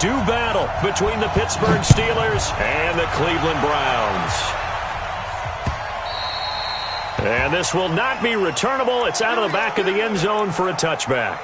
do battle between the Pittsburgh Steelers and the Cleveland Browns. And this will not be returnable. It's out of the back of the end zone for a touchback.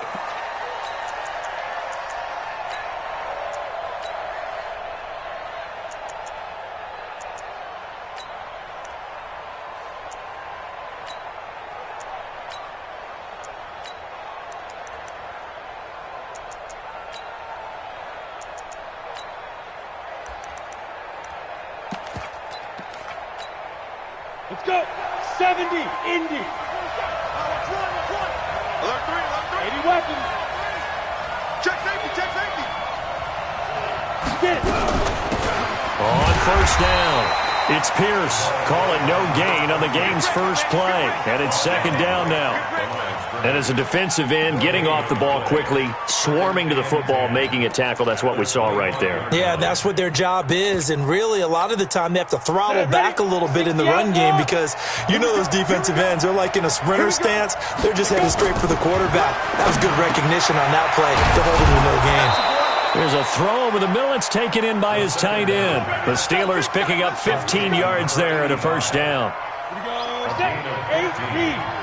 Let's go. 70, Indy. 80 weapons. Check safety, check safety. Get it. On first down, it's Pierce calling no gain on the game's first play. And it's second down now. And as a defensive end, getting off the ball quickly, swarming to the football, making a tackle, that's what we saw right there. Yeah, that's what their job is. And really, a lot of the time, they have to throttle back a little bit in the run game because you know those defensive ends, they're like in a sprinter stance. They're just heading straight for the quarterback. That was good recognition on that play to hold him to no gain. There's a throw over the middle. It's taken in by his tight end. The Steelers picking up 15 yards there at a first down. Here we go. 8-B.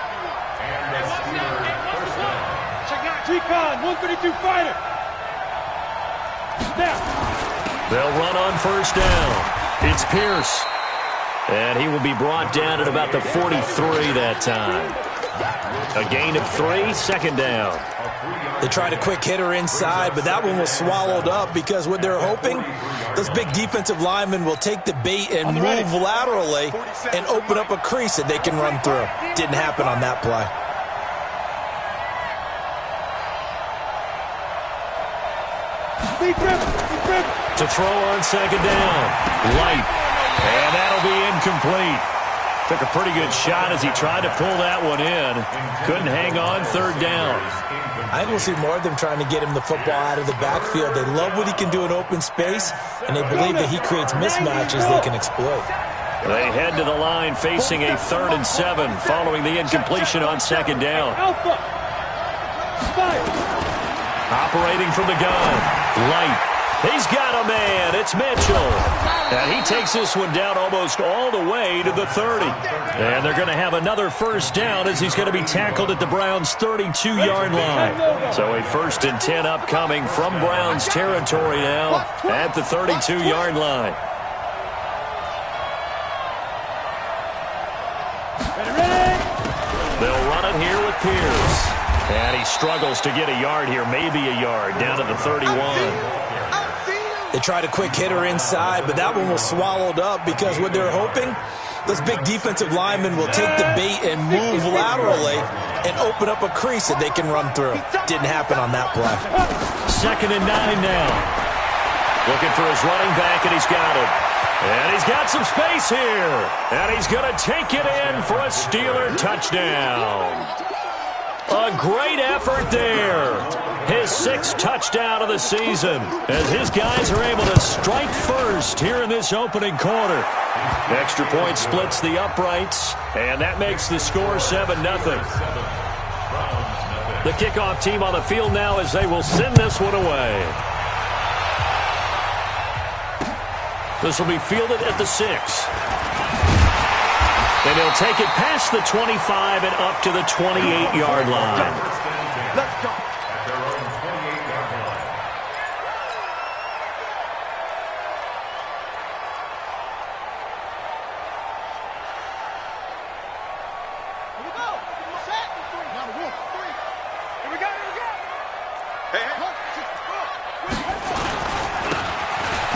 Recon, 132 fighter. Snap. They'll run on first down. It's Pierce. And he will be brought down at about the 43 that time. A gain of 3, second down. They tried a quick hitter inside, but that one was swallowed up because what they're hoping, those big defensive linemen will take the bait and move laterally and open up a crease that they can run through. Didn't happen on that play. To throw on second down. Light. And that'll be incomplete. Took a pretty good shot as he tried to pull that one in. Couldn't hang on third down. I think we'll see more of them trying to get him the football out of the backfield. They love what he can do in open space, and they believe that he creates mismatches they can exploit. They head to the line facing a 3rd and 7 following the incompletion on second down. Operating from the gun. Light. He's got a man. It's Mitchell. And he takes this one down almost all the way to the 30. And they're going to have another first down as he's going to be tackled at the Browns' 32-yard line. So a 1st and 10 upcoming from Browns territory now at the 32-yard line. They'll run it here with Pierce. And he struggles to get a yard here, maybe a yard, down to the 31. They tried a quick hitter inside, but that one was swallowed up because what they're hoping, those big defensive linemen will take the bait and move laterally and open up a crease that they can run through. Didn't happen on that play. 2nd and 9 now. Looking for his running back, and he's got him. And he's got some space here. And he's going to take it in for a Steeler touchdown. A great effort there. His 6th touchdown of the season as his guys are able to strike first here in this opening quarter. Extra point splits the uprights, and that makes the score 7-0. The kickoff team on the field now as they will send this one away. This will be fielded at the 6. And he'll take it past the 25 and up to the 28-yard line. Let's go.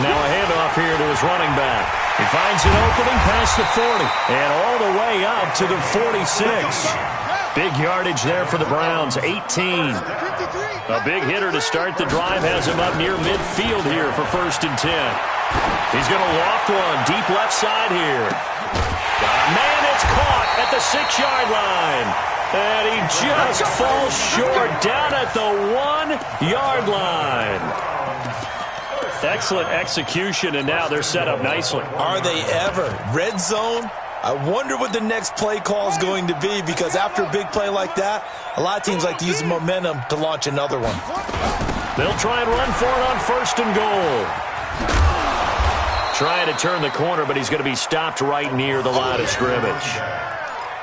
Now a handoff here to his running back. He finds an opening past the 40 and all the way up to the 46. Big yardage there for the Browns, 18. A big hitter to start the drive has him up near midfield here for 1st and 10. He's going to loft one deep left side here. Got a man, it's caught at the 6-yard line. And he just falls short down at the 1-yard line. Excellent execution, and now they're set up nicely. Are they ever? Red zone? I wonder what the next play call is going to be, because after a big play like that, a lot of teams like to use the momentum to launch another one. They'll try and run for it on 1st and goal. Trying to turn the corner, but he's going to be stopped right near the line of scrimmage.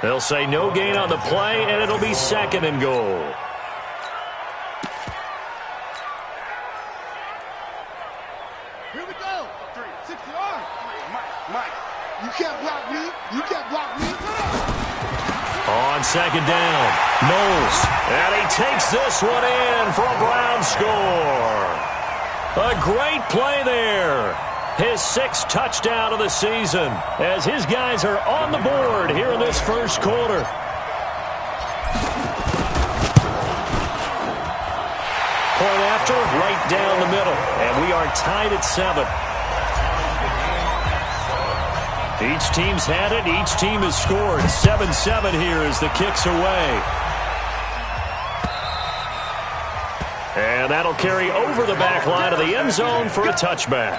They'll say no gain on the play, and it'll be 2nd and goal. Here we go. 60 yards. Mike, you can't block me. You can't block me. On 2nd down, Knowles. And he takes this one in for a Brown score. A great play there. His 6th touchdown of the season as his guys are on the board here in this first quarter. Point after, right down the middle. And we are tied at 7. Each team's had it. Each team has scored. 7-7 here as the kick's away. And that'll carry over the back line of the end zone for a touchback.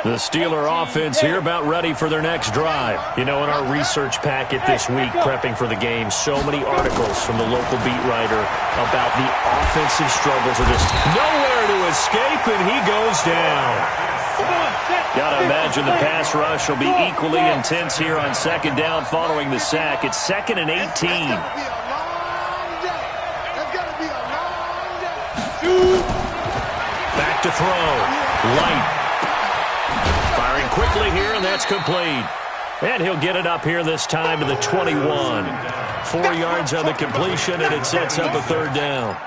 The Steeler offense here about ready for their next drive. You know, in our research packet this week, prepping for the game, so many articles from the local beat writer about the offensive struggles of this. Nowhere to escape, and he goes down. Got to imagine the pass rush will be equally intense here on 2nd down following the sack. It's 2nd and 18. Back to throw. Light. Firing quickly here, and that's complete. And he'll get it up here this time to the 21. 4 yards on the completion, and it sets up a 3rd down.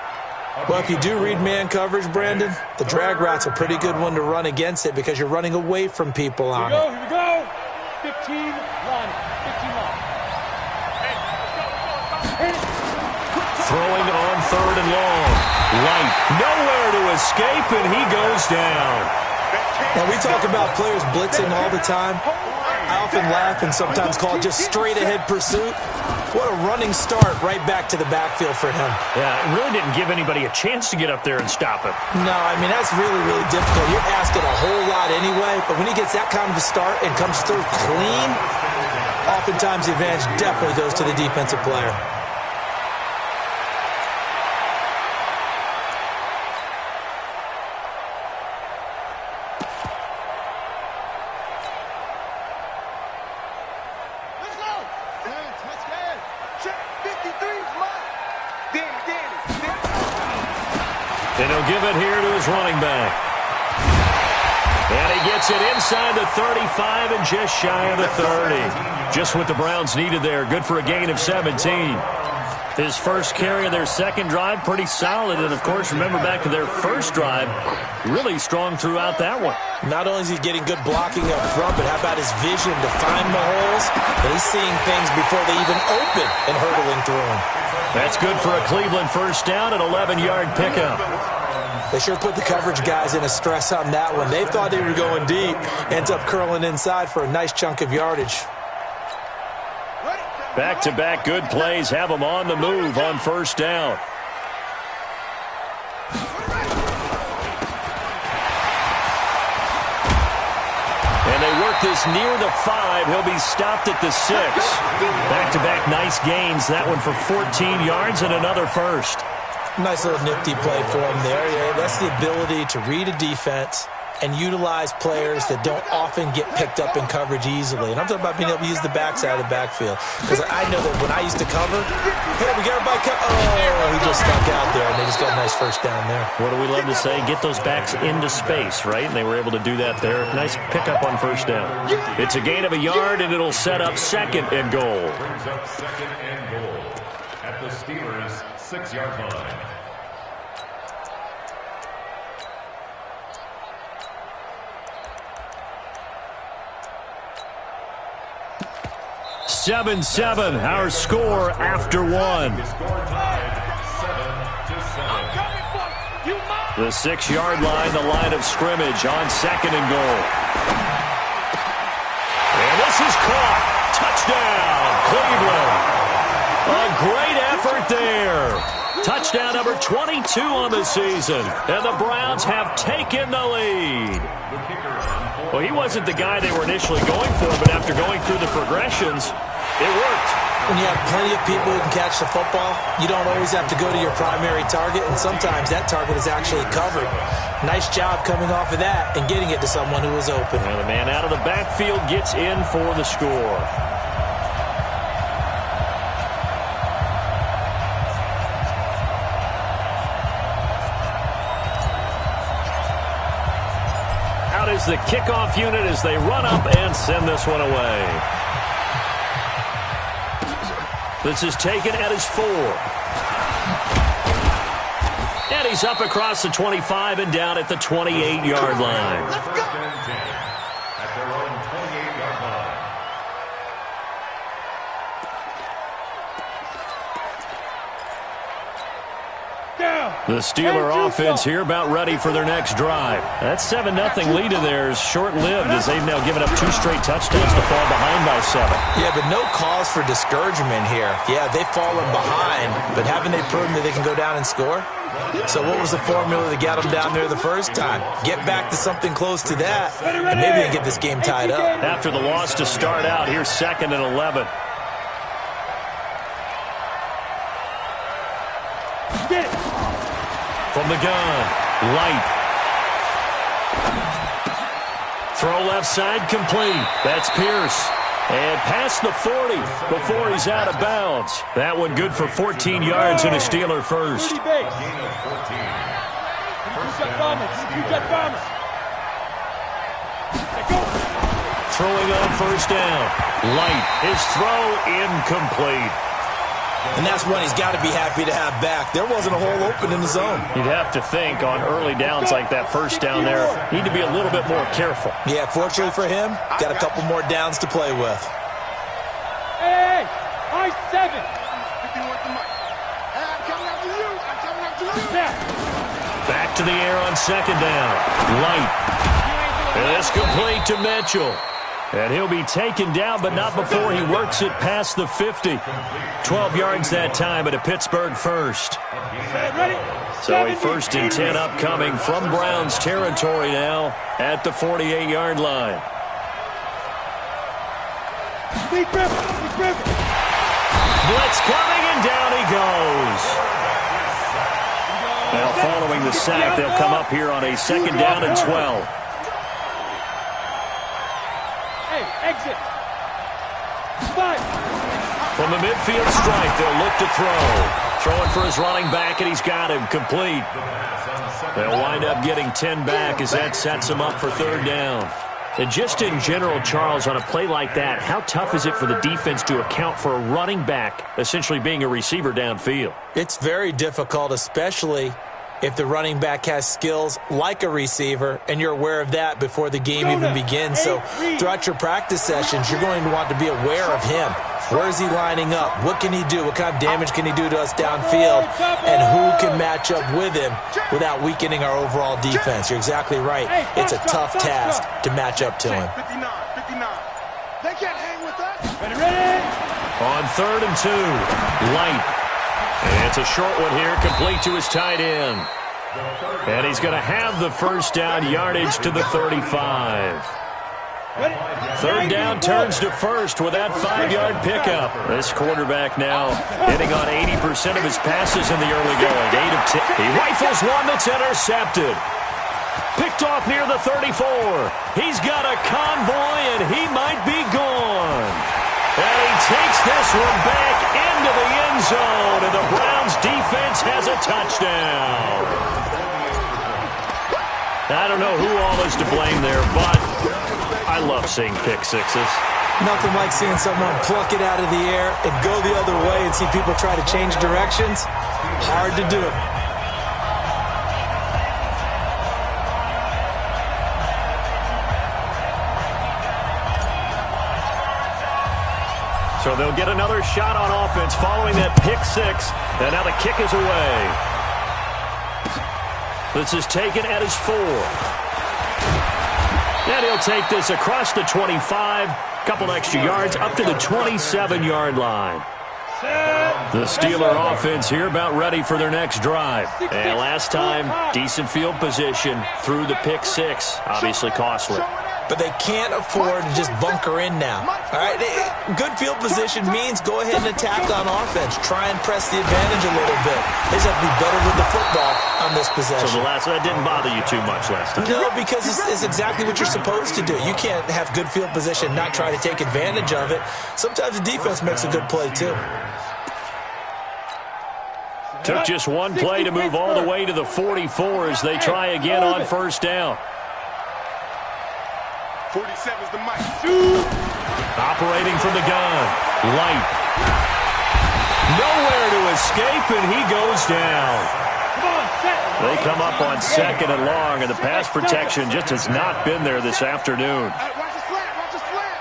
Well, if you do read man coverage, Brandon, the drag route's a pretty good one to run against it because you're running away from people on it. Here we go. 15 line. 15 line. Throwing on 3rd and long. Light. Nowhere to escape, and he goes down. Now, we talk about players blitzing all the time. I often laugh and sometimes call it just straight-ahead pursuit. What a running start right back to the backfield for him. Yeah, it really didn't give anybody a chance to get up there and stop him. No, I mean, that's really, really difficult. You're asking a whole lot anyway, but when he gets that kind of a start and comes through clean, oftentimes the advantage definitely goes to the defensive player. And he'll give it here to his running back. And he gets it inside the 35 and just shy of the 30. Just what the Browns needed there. Good for a gain of 17. His first carry of their 2nd drive, pretty solid. And, of course, remember back to their 1st drive, really strong throughout that one. Not only is he getting good blocking up front, but how about his vision to find the holes? And he's seeing things before they even open and hurdling through them. That's good for a Cleveland 1st down, an 11-yard pickup. They sure put the coverage guys in a stress on that one. They thought they were going deep. Ends up curling inside for a nice chunk of yardage. Back-to-back good plays have them on the move on 1st down. And they work this near the 5. He'll be stopped at the 6. Back-to-back nice gains. That one for 14 yards and another 1st. Nice little nifty play for him there. Yeah, that's the ability to read a defense and utilize players that don't often get picked up in coverage easily. And I'm talking about being able to use the backside of the backfield. Because I know that when I used to cover, hey, we got everybody he just stuck out there, and they just got a nice 1st down there. What do we love to say? Get those backs into space, right? And they were able to do that there. Nice pickup on 1st down. It's a gain of a yard, and it'll set up 2nd and goal. Brings up 2nd and goal at the Steelers' 6-yard line. Seven, our score after 1. The 6-yard line, the line of scrimmage on 2nd and goal. And this is caught. Touchdown, Cleveland. A great effort there. Touchdown number 22 on the season. And the Browns have taken the lead. Well, he wasn't the guy they were initially going for, but after going through the progressions, it worked. when you have plenty of people who can catch the football, you don't always have to go to your primary target, and sometimes that target is actually covered. Nice job coming off of that and getting it to someone who was open. And the man out of the backfield gets in for the score. Out is the kickoff unit as they run up and send this one away. This is taken at his 4. And he's up across the 25 and down at the 28-yard line. First and 10 at their own 28-yard line. The Steeler offense here about ready for their next drive. That 7-0 lead of theirs short-lived as they've now given up 2 straight touchdowns to fall behind by 7. Yeah, but no cause for discouragement here. Yeah, they've fallen behind, but haven't they proven that they can go down and score? So what was the formula that got them down there the first time? Get back to something close to that, and maybe they get this game tied up. After the loss to start out, here's 2nd and 11. From the gun, Light. Throw left side complete. That's Pierce. And past the 40 before he's out of bounds. That one good for 14 yards and a Steeler first. Gain of 14. Throwing on first down. Light. His throw incomplete. And that's one he's got to be happy to have back. There wasn't a hole open in the zone. You'd have to think on early downs like that first down there, need to be a little bit more careful. Yeah, fortunately for him, got a couple more downs to play with. Hey, high 7. Back to the air on second down. Light. And it's complete to Mitchell. And he'll be taken down, but not before he works it past the 50. 12 yards that time at a Pittsburgh first. So a 1st and 10 upcoming from Browns territory now at the 48-yard line. Blitz coming, and down he goes. Now following the sack, they'll come up here on a 2nd down and 12. Exit. From the midfield stripe, they'll look to throw. Throwing for his running back, and he's got him complete. They'll wind up getting 10 back as that sets him up for 3rd down. And just in general, Charles, on a play like that, how tough is it for the defense to account for a running back essentially being a receiver downfield? It's very difficult, especially if the running back has skills like a receiver, and you're aware of that before the game even begins. So throughout your practice sessions, you're going to want to be aware of him. Where is he lining up? What can he do? What kind of damage can he do to us downfield? And who can match up with him without weakening our overall defense? You're exactly right. It's a tough task to match up to him. 59. They can't hang with us. Ready. On 3rd and 2, Light. And it's a short one here, complete to his tight end. And he's going to have the first down yardage to the 35. 3rd down turns to first with that 5-yard pickup. This quarterback now hitting on 80% of his passes in the early going. 8 of 10. He rifles one that's intercepted. Picked off near the 34. He's got a convoy, and he might be gone. And he takes this one back into the end zone, and the Browns defense has a touchdown. I don't know who all is to blame there, but I love seeing pick sixes. Nothing like seeing someone pluck it out of the air and go the other way and see people try to change directions. Hard to do it. So they'll get another shot on offense following that pick six. And now the kick is away. This is taken at his 4. And he'll take this across the 25. Couple extra yards up to the 27-yard line. The Steeler offense here about ready for their next drive. And last time, decent field position through the pick six. Obviously costly. but they can't afford to just bunker in now. All right, good field position means go ahead and attack on offense. Try and press the advantage a little bit. They just have to be better with the football on this possession. So that didn't bother you too much last time? No, because it's exactly what you're supposed to do. You can't have good field position, not try to take advantage of it. Sometimes the defense makes a good play, too. Took just one play to move all the way to the 44 as they try again on first down. 47's the mic. Operating from the gun. Light. Nowhere to escape, and he goes down. They come up on second and long, and the pass protection just has not been there this afternoon. Watch the slant. Watch the slant.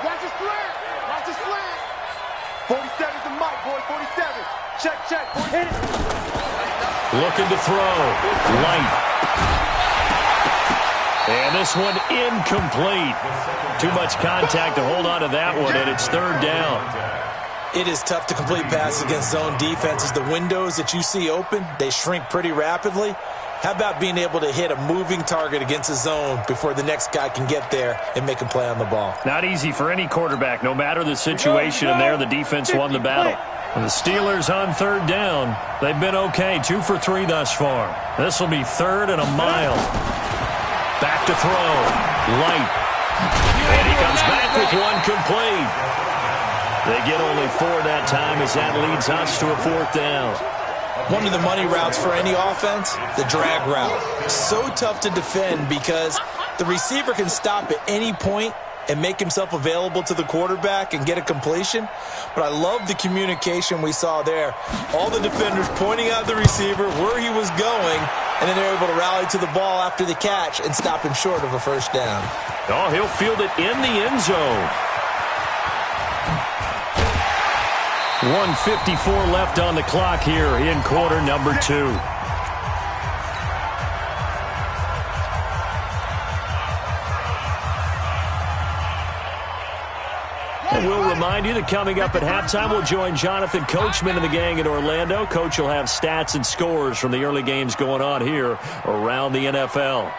Watch the slant. Watch the slant. 47's the mic, boy. 47. Check. Hit it. Looking to throw. Light. And this one incomplete. Too much contact to hold on to that one, and it's third down. It is tough to complete passes against zone defenses. The windows that you see open, they shrink pretty rapidly. How about being able to hit a moving target against a zone before the next guy can get there and make a play on the ball? Not easy for any quarterback, no matter the situation, and there the defense won the battle. And the Steelers on third down. They've been okay, 2 for 3 thus far. This will be third and a mile. Back to throw. Light. And he comes back with one complete. They get only 4 that time as that leads us to a fourth down. One of the money routes for any offense, the drag route. So tough to defend because the receiver can stop at any point and make himself available to the quarterback and get a completion. But I love the communication we saw there. All the defenders pointing out the receiver, where he was going, and then they're able to rally to the ball after the catch and stop him short of a first down. Oh, he'll field it in the end zone. 1:54 left on the clock here in quarter number 2. And we'll remind you that coming up at halftime, we'll join Jonathan Coachman and the gang in Orlando. Coach will have stats and scores from the early games going on here around the NFL.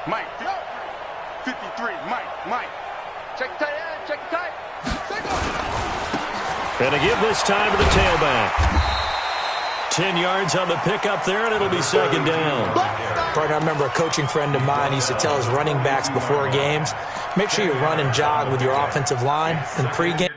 Mike, 53, Mike. Check tight end, check tight. And to give this time to the tailback. 10 yards on the pickup there, and it'll be second down. Partner, I remember a coaching friend of mine used to tell his running backs before games, make sure you run and jog with your offensive line in pregame.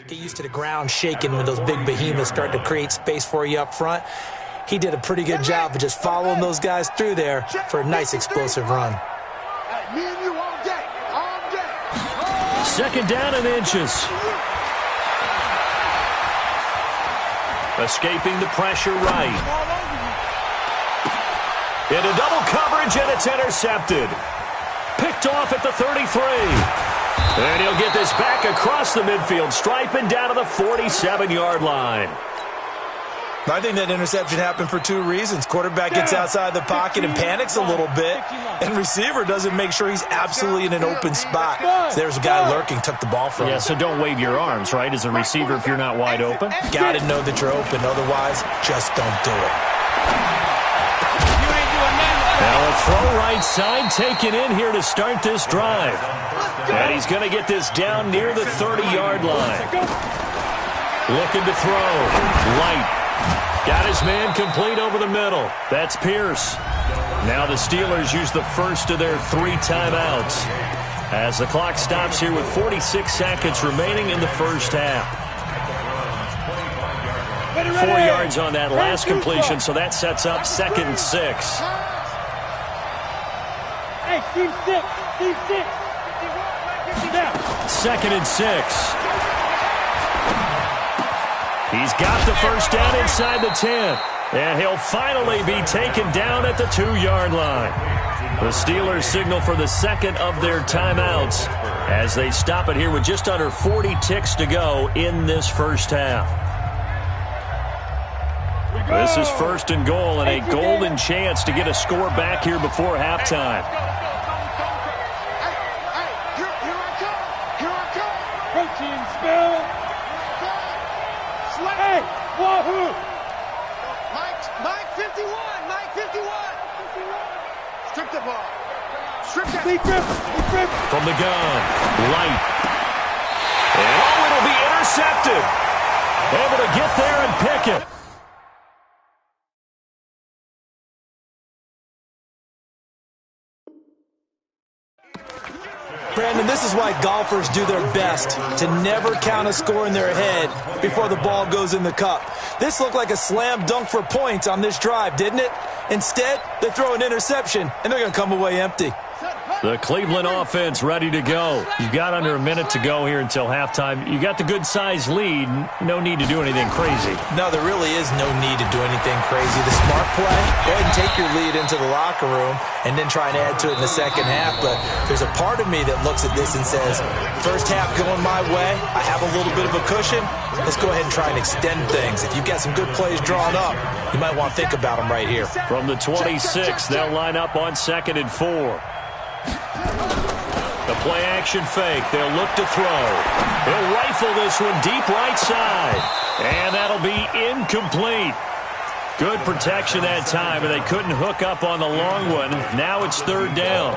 Get used to the ground shaking when those big behemoths start to create space for you up front. He did a pretty good job of just following those guys through there for a nice explosive run. Me and you all day. All day. Second down and inches. Escaping the pressure right. Into double coverage, and it's intercepted. Picked off at the 33. And he'll get this back across the midfield stripe and down to the 47-yard line. I think that interception happened for two reasons. Quarterback gets outside the pocket and panics a little bit, and receiver doesn't make sure he's absolutely in an open spot. So there's a guy lurking, took the ball from him. Yeah, so don't wave your arms, right, as a receiver if you're not wide open. Got to know that you're open. Otherwise, just don't do it. Now a throw right side taken in here to start this drive. And he's going to get this down near the 30-yard line. Looking to throw. Light. Got his man complete over the middle. That's Pierce. Now the Steelers use the first of their 3 timeouts as the clock stops here with 46 seconds remaining in the first half. 4 yards on that last completion, so that sets up 2nd and 6. Hey, team 6. Team 6. Now. 2nd and 6. He's got the first down inside the 10. And he'll finally be taken down at the 2-yard line. The Steelers signal for the second of their timeouts as they stop it here with just under 40 ticks to go in this first half. This is 1st and goal and a golden chance to get a score back here before halftime. Protein spill. Hey, wahoo! Mike 51. Mike 51. Strip the ball. Strip that. Deep grip. From the gun, Light. And it'll be intercepted. Able to get there and pick it. Brandon, this is why golfers do their best to never count a score in their head before the ball goes in the cup. This looked like a slam dunk for points on this drive, didn't it? Instead, they throw an interception, and they're going to come away empty. The Cleveland offense ready to go. You've got under a minute to go here until halftime. You got the good-sized lead. No need to do anything crazy. No, there really is no need to do anything crazy. The smart play, go ahead and take your lead into the locker room and then try and add to it in the second half. But there's a part of me that looks at this and says, first half going my way, I have a little bit of a cushion. Let's go ahead and try and extend things. If you've got some good plays drawn up, you might want to think about them right here. From the 26, they'll line up on 2nd and 4. The play-action fake. They'll look to throw. He'll rifle this one deep right side. And that'll be incomplete. Good protection that time, and they couldn't hook up on the long one. Now it's 3rd down.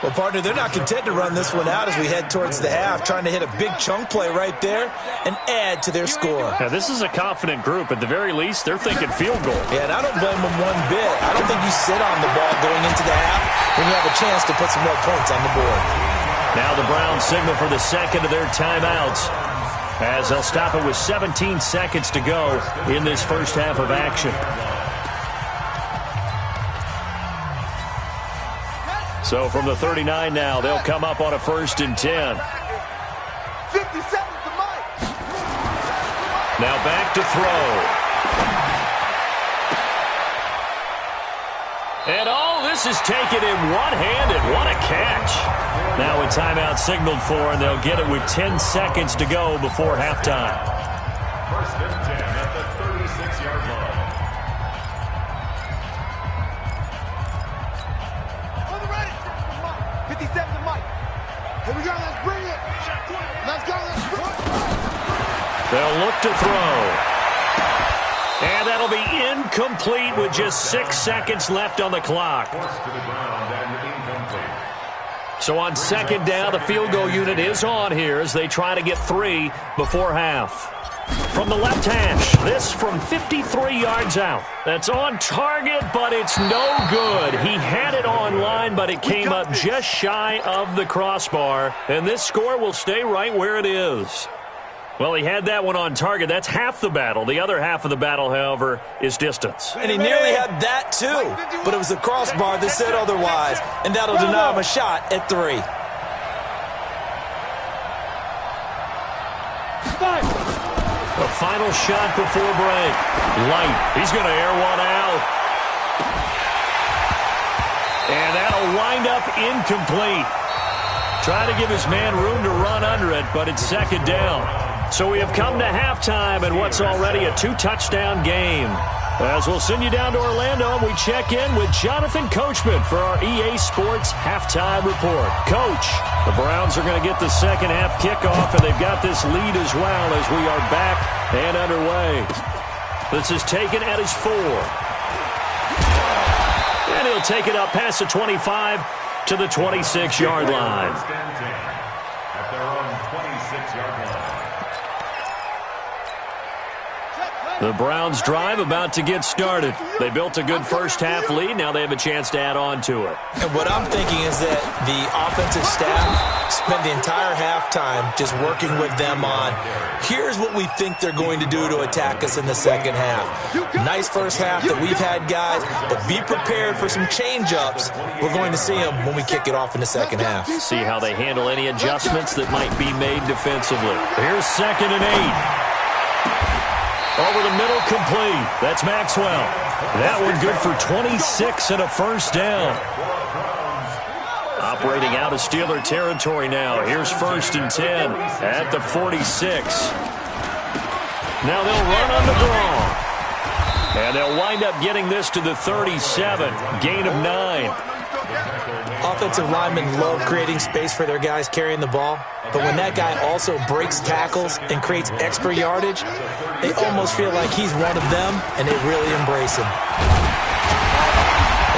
Well, partner, they're not content to run this one out as we head towards the half, trying to hit a big chunk play right there and add to their score. Now, this is a confident group. At the very least, they're thinking field goal. Yeah, and I don't blame them one bit. I don't think you sit on the ball going into the half when you have a chance to put some more points on the board. Now the Browns signal for the second of their timeouts as they'll stop it with 17 seconds to go in this first half of action. So from the 39 now, they'll come up on a 1st and 10. 50 seconds to Mike. Now back to throw. And all this is taken in one-handed. What a catch. Now a timeout signaled for, and they'll get it with 10 seconds to go before halftime. 1st and 10 at the 36-yard line. On the ready. 57 to Mike. Here we go. Let's bring it. Let's go. Let's bring it. They'll look to throw. And that'll be incomplete with just 6 seconds left on the clock. So on 2nd down, the field goal unit is on here as they try to get 3 before half. From the left hash, this from 53 yards out. That's on target, but it's no good. He had it on line, but it came up just shy of the crossbar. And this score will stay right where it is. Well, he had that one on target. That's half the battle. The other half of the battle, however, is distance. And he nearly had that too, but it was the crossbar that said otherwise, and that'll deny him a shot at 3. The final shot before break. Light. He's going to air one out. And that'll wind up incomplete. Trying to give his man room to run under it, but it's second down. So we have come to halftime in what's already a 2-touchdown game. As we'll send you down to Orlando, we check in with Jonathan Coachman for our EA Sports Halftime Report. Coach, the Browns are going to get the second half kickoff, and they've got this lead as well as we are back and underway. This is taken at his 4. And he'll take it up past the 25 to the 26-yard line. At their own 26-yard line. The Browns drive about to get started. They built a good first-half lead. Now they have a chance to add on to it. And what I'm thinking is that the offensive staff spent the entire halftime just working with them on, here's what we think they're going to do to attack us in the second half. Nice first half that we've had, guys, but be prepared for some change-ups. We're going to see them when we kick it off in the second half. See how they handle any adjustments that might be made defensively. Here's 2nd and 8. Over the middle, complete. That's Maxwell. That one good for 26 and a first down. Operating out of Steeler territory now. Here's 1st and 10 at the 46. Now they'll run on the draw. And they'll wind up getting this to the 37. Gain of 9. Offensive linemen love creating space for their guys carrying the ball, but when that guy also breaks tackles and creates extra yardage, they almost feel like he's one of them, and they really embrace him.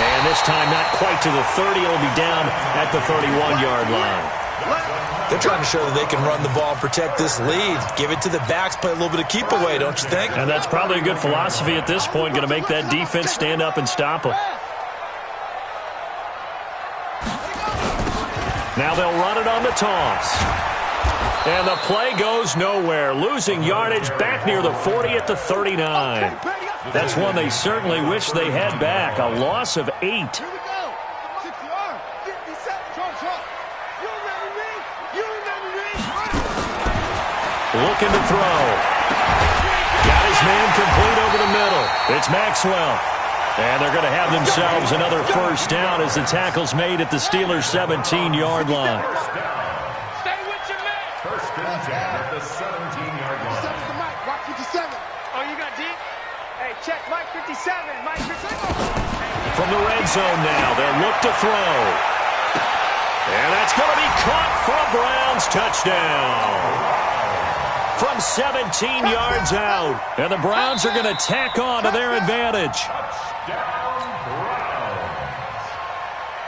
And this time not quite to the 30. It'll be down at the 31-yard line. They're trying to show that they can run the ball and protect this lead. Give it to the backs, play a little bit of keep away, don't you think? And that's probably a good philosophy at this point, going to make that defense stand up and stop them. Now they'll run it on the toss. And the play goes nowhere. Losing yardage back near the 40 at the 39. That's one they certainly wish they had back. A loss of 8. Here we go. 6 yards. Looking to throw. Got his man complete over the middle. It's Maxwell. And they're going to have themselves another first down as the tackle's made at the Steelers' 17-yard line. Stay with your man. 1st and 10 at the 17-yard line. 57 to Mike. Mike 57. Oh, you got deep? Hey, check Mike 57. Mike 57. From the red zone now, they'll look to throw. And that's going to be caught for a Browns touchdown. From 17 yards out. And the Browns are going to tack on to their advantage. Touchdown, Browns.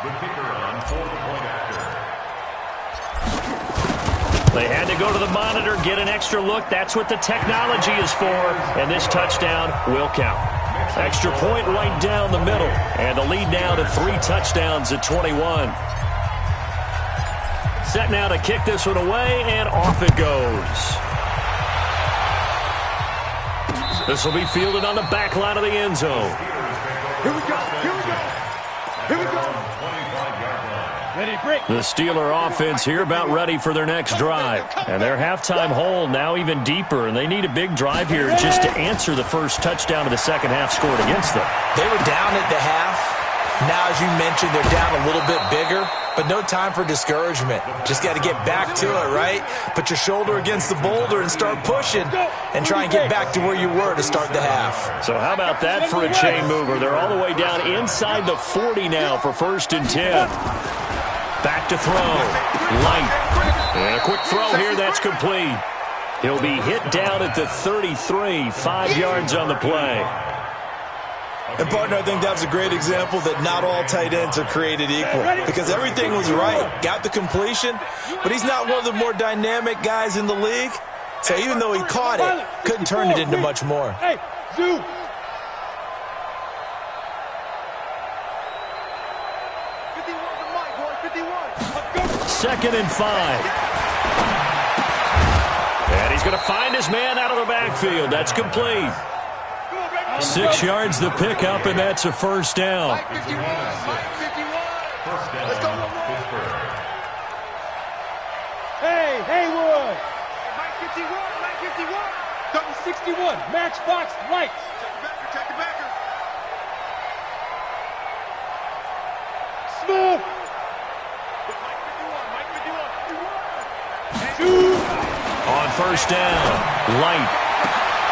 The kicker on for the point after. They had to go to the monitor, get an extra look. That's what the technology is for. And this touchdown will count. Extra point right down the middle. And the lead now to 3 touchdowns at 21. Set now to kick this one away, and off it goes. This will be fielded on the back line of the end zone. Here we go. Here we go. Here we go. Ready, break. The Steeler offense here about ready for their next drive. And their halftime hole now even deeper, and they need a big drive here just to answer the first touchdown of the second half scored against them. They were down at the half. Now, as you mentioned, they're down a little bit bigger, but no time for discouragement. Just got to get back to it, right? Put your shoulder against the boulder and start pushing and try and get back to where you were to start the half. So how about that for a chain mover? They're all the way down inside the 40 now for 1st and 10. Back to throw. Light. And a quick throw here. That's complete. He'll be hit down at the 33. 5 yards on the play. And, partner, I think that was a great example that not all tight ends are created equal, because everything was right. Got the completion, but he's not one of the more dynamic guys in the league. So even though he caught it, couldn't turn it into much more. Hey, Zoo. 51 to Mike, boy. 51. 2nd and 5. And he's going to find his man out of the backfield. That's complete. 6 yards the pickup, and that's a first down. Mike 51. Mike 51. First down, Let's go. Pittsburgh. Hey, Haywood. Mike 51. Mike 51. Number 61. Matchbox lights. Check the backer. Smooth. Mike 51. Mike 51. Shoot. On first down, Light.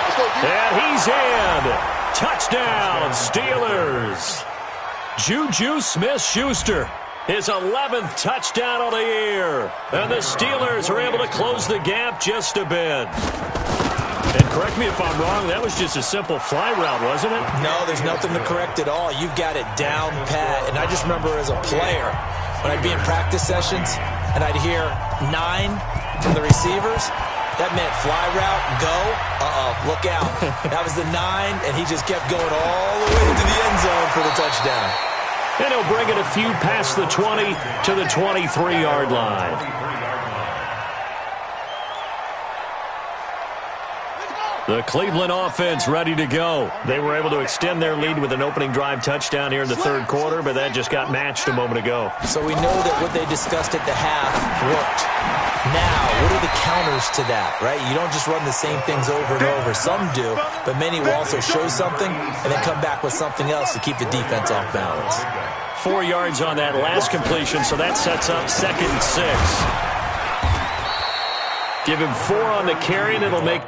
Let's go, D. And he's in. Touchdown, Steelers. Juju Smith-Schuster, his 11th touchdown of the year. And the Steelers are able to close the gap just a bit. And correct me if I'm wrong, that was just a simple fly route, wasn't it? No, there's nothing to correct at all. You've got it down pat. And I just remember as a player, when I'd be in practice sessions, and I'd hear 9 from the receivers, that meant fly route, go, look out. That was the 9, and he just kept going all the way to the end zone for the touchdown. And he'll bring it a few past the 20 to the 23-yard line. The Cleveland offense ready to go. They were able to extend their lead with an opening drive touchdown here in the third quarter, but that just got matched a moment ago. So we know that what they discussed at the half worked. Now, what are the counters to that, right? You don't just run the same things over and over. Some do, but many will also show something and then come back with something else to keep the defense off balance. 4 yards on that last completion, so that sets up 2nd and 6. Give him 4 on the carry, and it'll make...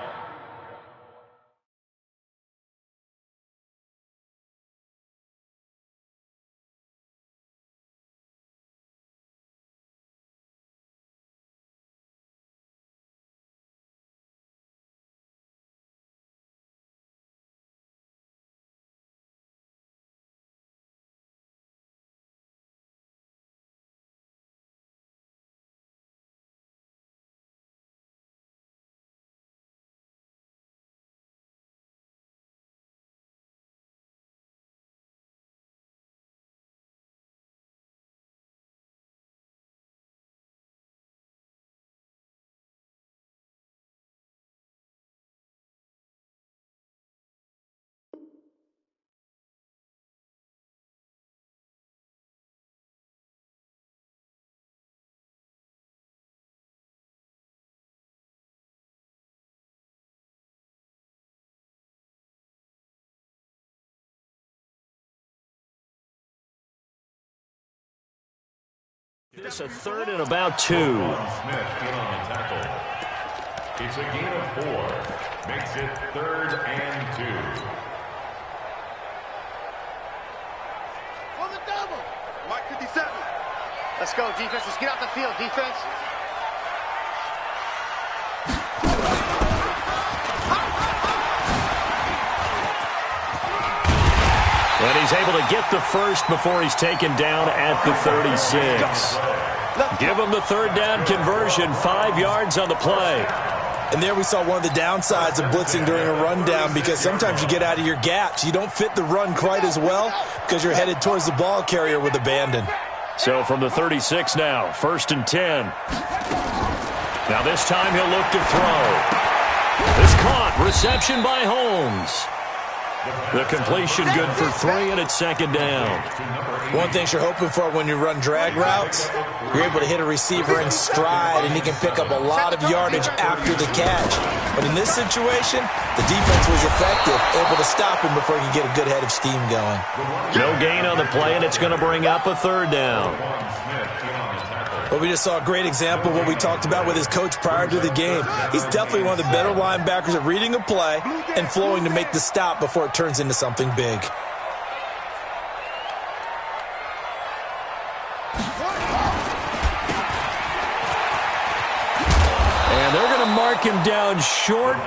This a 3rd and about 2. Smith in on the tackle. It's a gain of 4. Makes it 3rd and 2. On the double. Mike 57. Let's go, defense. Let's get out the field, defense. And he's able to get the first before he's taken down at the 36. Give him the 3rd down conversion, 5 yards on the play. And there we saw one of the downsides of blitzing during a rundown, because sometimes you get out of your gaps. You don't fit the run quite as well because you're headed towards the ball carrier with abandon. So from the 36 now, 1st and 10. Now this time he'll look to throw. It's caught. Reception by Holmes. The completion good for 3, and it's 2nd down. One thing you're hoping for when you run drag routes, you're able to hit a receiver in stride, and he can pick up a lot of yardage after the catch. But in this situation, the defense was effective, able to stop him before he could get a good head of steam going. No gain on the play, and it's going to bring up a 3rd down. But we just saw a great example of what we talked about with his coach prior to the game. He's definitely one of the better linebackers at reading a play and flowing to make the stop before it turns into something big. And they're going to mark him down short,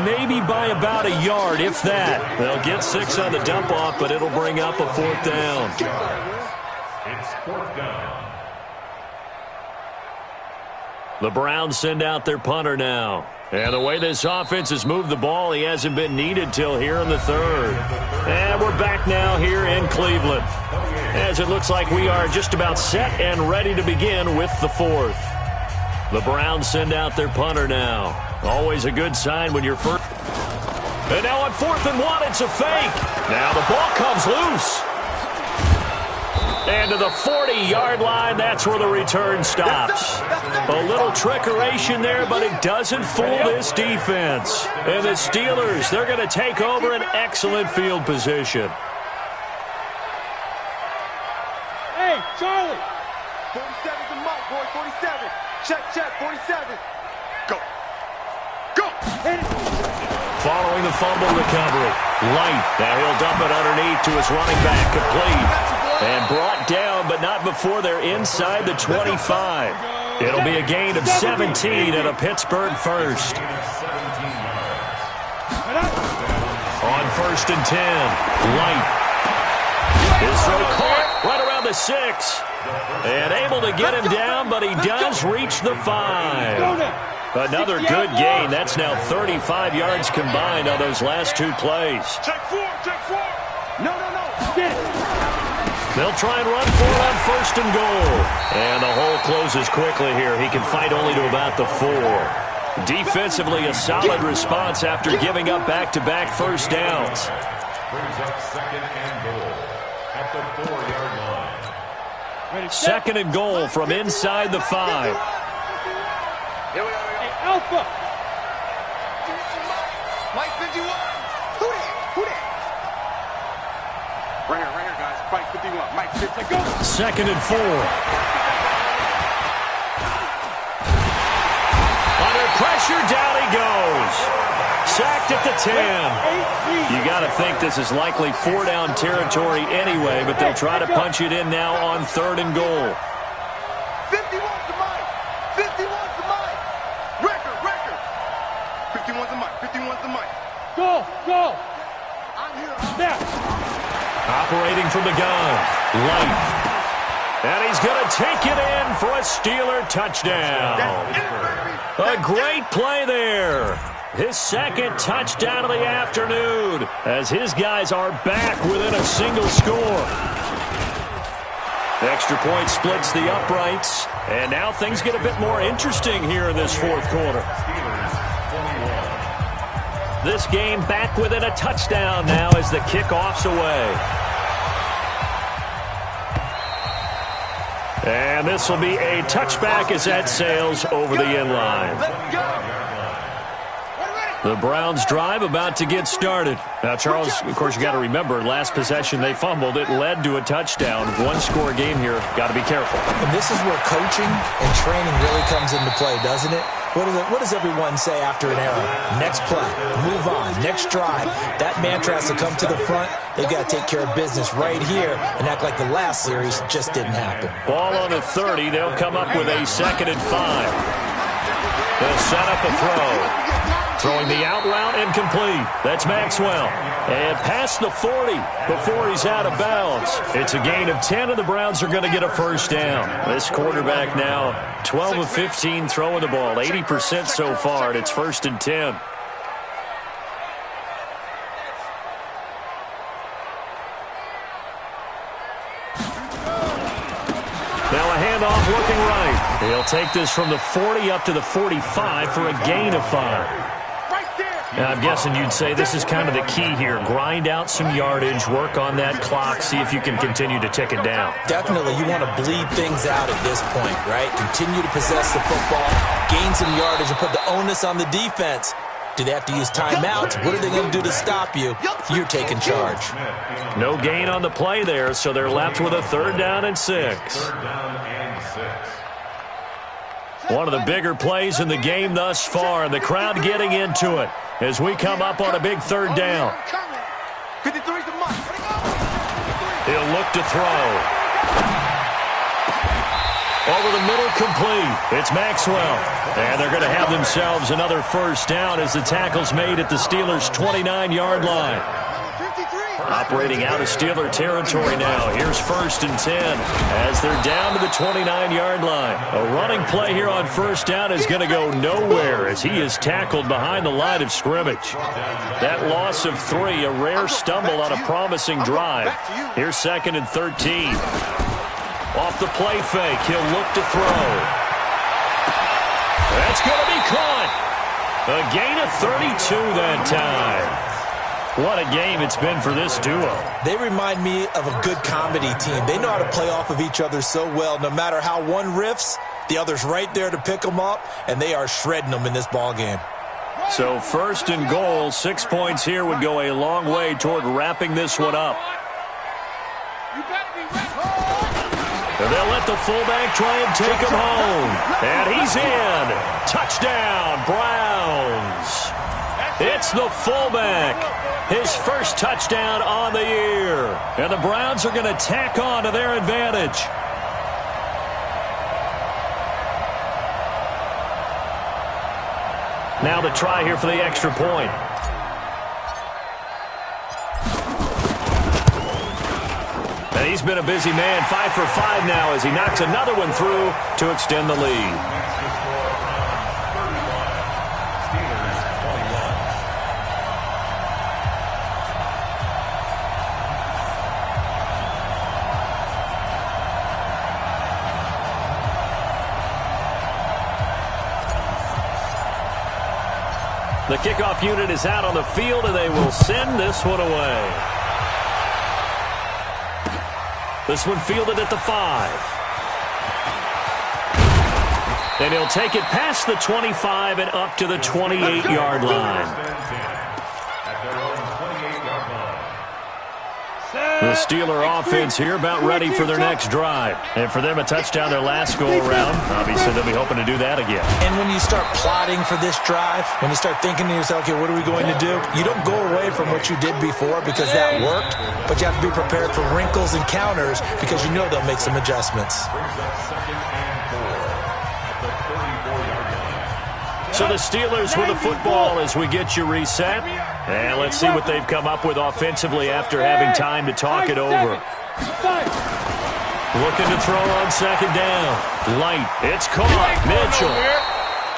maybe by about a yard, if that. They'll get 6 on the dump off, but it'll bring up a 4th down. It's 4th down. The Browns send out their punter now. And the way this offense has moved the ball, he hasn't been needed till here in the 3rd. And we're back now here in Cleveland, as it looks like we are just about set and ready to begin with the 4th. The Browns send out their punter now. Always a good sign when you're first. And now on 4th and 1, it's a fake. Now the ball comes loose. And to the 40-yard line, that's where the return stops. A little trickeration there, but it doesn't fool this defense. And the Steelers, they're going to take over an excellent field position. Hey, Charlie. 47 to Mike, boy, 47. Check, 47. Go. Go. Following the fumble recovery, Light. Now he'll dump it underneath to his running back, complete. And brought down, but not before they're inside the 25. It'll be a gain of 17 and a Pittsburgh first. On 1st and 10, Light. His throw caught right around the 6. And able to get him down, but he does reach the 5. Another good gain. That's now 35 yards combined on those last 2 plays. Check 4. No. Get it. They'll try and run for it on 1st and goal. And the hole closes quickly here. He can fight only to about the 4. Defensively, a solid response after giving up back-to-back first downs. Brings up 2nd and goal at the 4-yard line. 2nd and goal from inside the 5. Here we go. Hey, Alpha. Mike 51. Who that? Right here, guys. Mike 51. Mike 50. Go. 2nd and 4. Under pressure, down he goes. Sacked at the 10. You got to think this is likely 4-down territory anyway, but they'll try to punch it in now on 3rd and goal. 51 to Mike. 51 to Mike. Record. 51 to Mike. 51 to Mike. Go. I'm here. Now. Operating from the gun, Light. And he's going to take it in for a Steeler touchdown. A great play there. His 2nd touchdown of the afternoon as his guys are back within a single score. Extra point splits the uprights. And now things get a bit more interesting here in this 4th quarter. This game back within a touchdown now as the kickoff's away. And this will be a touchback as that sails over the end line. The Browns drive about to get started. Now, Charles, of course, you got to remember, last possession they fumbled. It led to a touchdown. 1-score game here. Got to be careful. And this is where coaching and training really comes into play, doesn't it? What does everyone say after an error? Next play, move on, next drive. That mantra has to come to the front. They've got to take care of business right here and act like the last series just didn't happen. Ball on the 30. They'll come up with a 2nd and 5. They'll set up a throw. Throwing the out route incomplete. That's Maxwell. And past the 40 before he's out of bounds. It's a gain of 10, and the Browns are going to get a first down. This quarterback now 12 of 15 throwing the ball, 80% so far, and it's 1st and 10. Now a handoff looking right. He'll take this from the 40 up to the 45 for a gain of 5. Now, I'm guessing you'd say this is kind of the key here. Grind out some yardage, work on that clock, see if you can continue to tick it down. Definitely. You want to bleed things out at this point, right? Continue to possess the football, gain some yardage, and put the onus on the defense. Do they have to use timeouts? What are they going to do to stop you? You're taking charge. No gain on the play there, so they're left with a 3rd down and 6. One of the bigger plays in the game thus far, and the crowd getting into it as we come up on a big 3rd down. 53 to Mike. He'll look to throw. Over the middle, complete. It's Maxwell. And they're going to have themselves another first down as the tackle's made at the Steelers' 29-yard line. Operating out of Steeler territory now. Here's 1st and 10 as they're down to the 29-yard line. A running play here on 1st down is going to go nowhere as he is tackled behind the line of scrimmage. That loss of 3, a rare stumble on a promising drive. Here's 2nd and 13. Off the play fake, he'll look to throw. That's going to be caught. A gain of 32 that time. What a game it's been for this duo. They remind me of a good comedy team. They know how to play off of each other so well. No matter how one riffs, the other's right there to pick them up, and they are shredding them in this ball game. So 1st and goal, 6 points here would go a long way toward wrapping this one up. And they'll let the fullback try and take him home. And he's in. Touchdown, Browns. It's the fullback. His first touchdown on the year. And the Browns are going to tack on to their advantage. Now the try here for the extra point. And he's been a busy man, 5 for 5 now as he knocks another one through to extend the lead. The kickoff unit is out on the field, and they will send this one away. This one fielded at the 5. And he'll take it past the 25 and up to the 28-yard line. The Steeler offense here about ready for their next drive. And for them, a touchdown their last go-around. Obviously, they'll be hoping to do that again. And when you start plotting for this drive, when you start thinking to yourself, okay, what are we going to do? You don't go away from what you did before because that worked, but you have to be prepared for wrinkles and counters because you know they'll make some adjustments. So the Steelers with the football as we get you reset. And let's see what they've come up with offensively after having time to talk it over. Looking to throw on second down. Light. It's caught. Mitchell.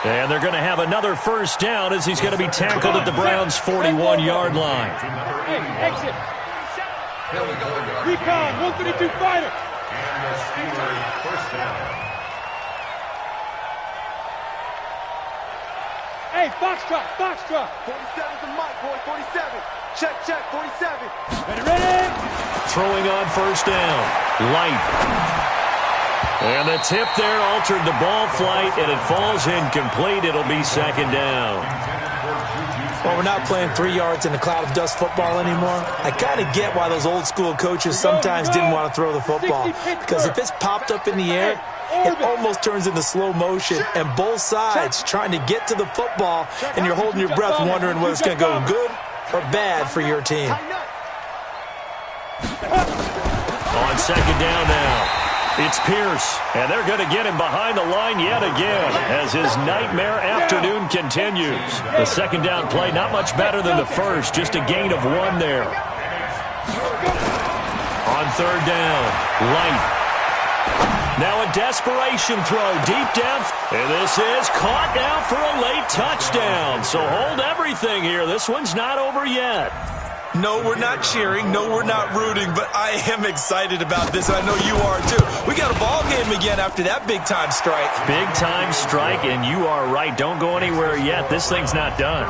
And they're going to have another first down as he's going to be tackled at the Browns' 41-yard line. Exit. Recon, 132 fighter. And the Steelers first down. Hey, Foxtrot, Foxtrot. 47's the mic, boy, 47. Check, 47. Ready? Throwing on first down. Light. And the tip there altered the ball flight, and it falls incomplete. It'll be second down. Well, we're not playing 3 yards in a cloud of dust football anymore. I kind of get why those old school coaches sometimes didn't want to throw the football. Because if it's popped up in the air, it almost turns into slow motion, and both sides trying to get to the football, and you're holding your breath wondering whether it's going to go good or bad for your team. On second down now, it's Pierce, and they're going to get him behind the line yet again as his nightmare afternoon continues. The second down play, not much better than the first, just a gain of 1 there. On third down, Light. Now a desperation throw deep down. And this is caught now for a late touchdown. So hold everything here. This one's not over yet. No, we're not cheering. No, we're not rooting. But I am excited about this. I know you are, too. We got a ball game again after that big-time strike. Big-time strike, and you are right. Don't go anywhere yet. This thing's not done.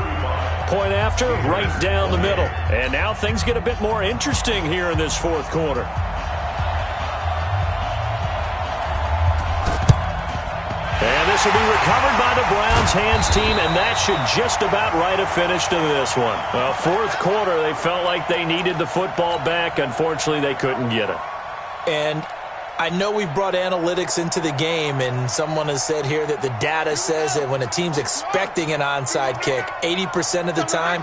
Point after, right down the middle. And now things get a bit more interesting here in this fourth quarter. And this will be recovered by the Browns hands team, and that should just about write a finish to this one. Well, fourth quarter, they felt like they needed the football back. Unfortunately, they couldn't get it. And I know we brought analytics into the game, and someone has said here that the data says that when a team's expecting an onside kick, 80% of the time,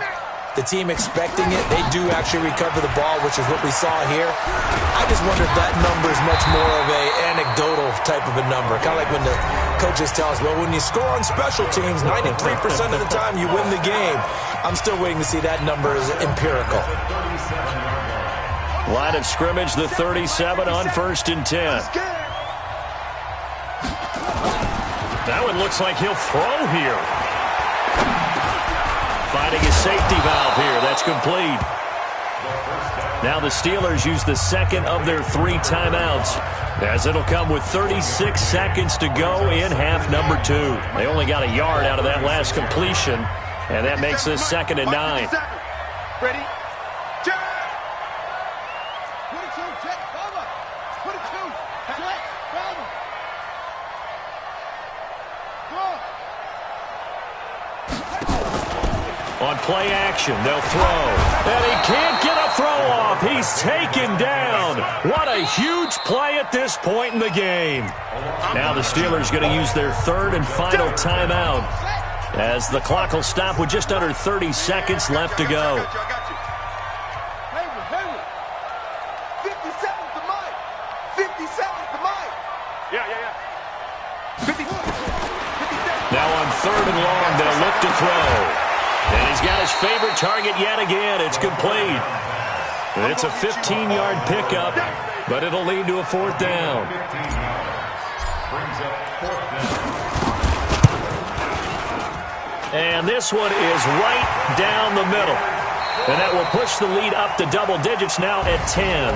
the team expecting it, they do actually recover the ball, which is what we saw here. I just wonder if that number is much more of a anecdotal type of a number. Kind of like when the coaches tell us, well, when you score on special teams, 93% of the time you win the game. I'm still waiting to see that number is empirical. Line of scrimmage, the 37 on 1st and 10. That one looks like he'll throw here. Finding his safety valve here. That's complete. Now the Steelers use the second of their 3 timeouts, as it'll come with 36 seconds to go in half number 2. They only got a yard out of that last completion, and that makes this 2nd and 9. Ready? Check! 22, check, cover. 22, check, cover. On play action, they'll throw. And he can't get a throw off. He's taken down. What a huge play at this point in the game. Now the Steelers going to use their 3rd and final timeout, as the clock will stop with just under 30 seconds left to go. 50 seconds to Mike. 50 seconds to Mike. Yeah. 50 seconds. Now on 3rd and long, they'll look to throw. And he's got his favorite target yet again. It's complete. It's a 15-yard pickup, but it'll lead to a 4th down. And this one is right down the middle. And that will push the lead up to double digits now at 10.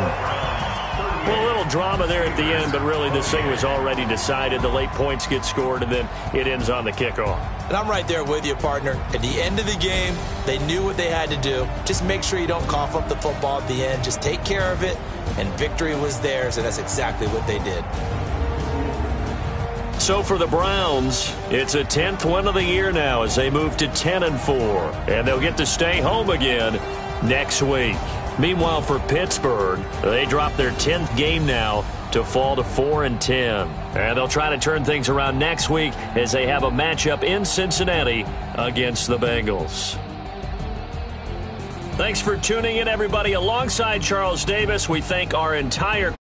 Well, a little drama there at the end, but really this thing was already decided. The late points get scored, and then it ends on the kickoff. And I'm right there with you, partner. At the end of the game, they knew what they had to do. Just make sure you don't cough up the football at the end. Just take care of it, and victory was theirs, and that's exactly what they did. So for the Browns, it's a 10th win of the year now as they move to 10-4, and they'll get to stay home again next week. Meanwhile, for Pittsburgh, they drop their 10th game now to fall to 4-10. And they'll try to turn things around next week as they have a matchup in Cincinnati against the Bengals. Thanks for tuning in, everybody. Alongside Charles Davis, we thank our entire